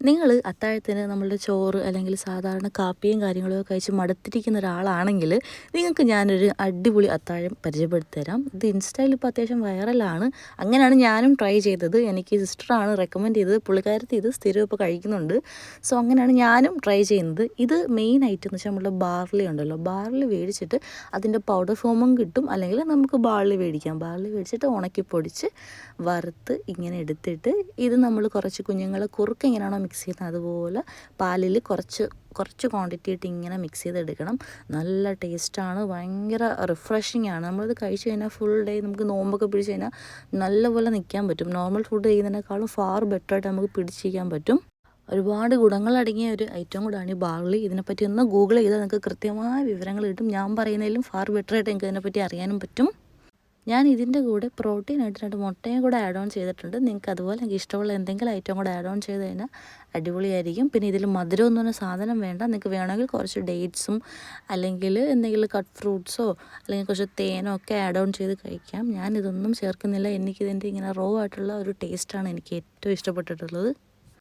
നിങ്ങൾ അത്താഴത്തിന് നമ്മളുടെ ചോറ് അല്ലെങ്കിൽ സാധാരണ കാപ്പിയും കാര്യങ്ങളൊക്കെ കഴിച്ച് മടുത്തിരിക്കുന്ന ഒരാളാണെങ്കിൽ നിങ്ങൾക്ക് ഞാനൊരു അടിപൊളി അത്താഴം പരിചയപ്പെടുത്തി തരാം. ഇത് ഇൻസ്റ്റയിൽ ഇപ്പോൾ അത്യാവശ്യം വൈറലാണ്. അങ്ങനെയാണ് ഞാനും ട്രൈ ചെയ്തത്. എനിക്ക് സിസ്റ്ററാണ് റെക്കമെൻഡ് ചെയ്തത്. പുള്ളിക്കാരത്തി ഇത് സ്ഥിരം ഇപ്പോൾ കഴിക്കുന്നുണ്ട്. സോ അങ്ങനെയാണ് ഞാനും ട്രൈ ചെയ്യുന്നത്. ഇത് മെയിൻ ഐറ്റം എന്ന് വെച്ചാൽ നമ്മളുടെ ബാർലി ഉണ്ടല്ലോ, ബാർലി മേടിച്ചിട്ട് അതിൻ്റെ പൗഡർ ഫോമും കിട്ടും, അല്ലെങ്കിൽ നമുക്ക് ബാർലി മേടിക്കാം. ബാർലി മേടിച്ചിട്ട് ഉണക്കി പൊടിച്ച് വറുത്ത് ഇങ്ങനെ എടുത്തിട്ട് ഇത് നമ്മൾ കുറച്ച് കുഞ്ഞുങ്ങളെ കുറുക്ക് എങ്ങനെയാണോ മിക്സ് ചെയ്യുന്നത് അതുപോലെ പാലിൽ കുറച്ച് ക്വാണ്ടിറ്റി ആയിട്ട് ഇങ്ങനെ മിക്സ് ചെയ്തെടുക്കണം. നല്ല ടേസ്റ്റാണ്, ഭയങ്കര റിഫ്രഷിംഗ് ആണ്. നമ്മളിത് കഴിച്ച് കഴിഞ്ഞാൽ ഫുൾ ഡേ നമുക്ക് നോമ്പൊക്കെ പിടിച്ച് കഴിഞ്ഞാൽ നല്ലപോലെ നിൽക്കാൻ പറ്റും. നോർമൽ ഫുഡ് കഴിക്കുന്നതിനേക്കാളും ഫാർ ബെറ്ററായിട്ട് നമുക്ക് പിടിച്ചിരിക്കാൻ പറ്റും. ഒരുപാട് ഗുണങ്ങളടങ്ങിയ ഒരു ഐറ്റം കൂടാണ് ഈ ബാർലി. ഇതിനെപ്പറ്റി ഒന്ന് ഗൂഗിൾ ചെയ്താൽ നിങ്ങൾക്ക് കൃത്യമായ വിവരങ്ങൾ കിട്ടും. ഞാൻ പറയുന്നതിലും ഫാർ ബെറ്ററായിട്ട് നിങ്ങൾക്ക് ഇതിനെപ്പറ്റി അറിയാനും പറ്റും. ഞാൻ ഇതിൻ്റെ കൂടെ പ്രോട്ടീനായിട്ട് 2 മുട്ടയും കൂടെ ആഡ് ഓൺ ചെയ്തിട്ടുണ്ട്. നിങ്ങൾക്ക് അതുപോലെ എനിക്ക് ഇഷ്ടമുള്ള എന്തെങ്കിലും ഐറ്റം കൂടെ ആഡ് ഓൺ ചെയ്ത് കഴിഞ്ഞാൽ അടിപൊളിയായിരിക്കും. പിന്നെ ഇതിൽ മധുരമൊന്നും ഒരു സാധനം വേണ്ട. നിങ്ങൾക്ക് വേണമെങ്കിൽ കുറച്ച് ഡേറ്റ്സും അല്ലെങ്കിൽ എന്തെങ്കിലും കട്ട് ഫ്രൂട്ട്സോ അല്ലെങ്കിൽ കുറച്ച് തേനോ ഒക്കെ ആഡ് ഓൺ ചെയ്ത് കഴിക്കാം. ഞാനിതൊന്നും ചേർക്കുന്നില്ല. എനിക്കിതിൻ്റെ ഇങ്ങനെ റോ ആയിട്ടുള്ള ഒരു ടേസ്റ്റാണ് എനിക്ക് ഏറ്റവും ഇഷ്ടപ്പെട്ടിട്ടുള്ളത്.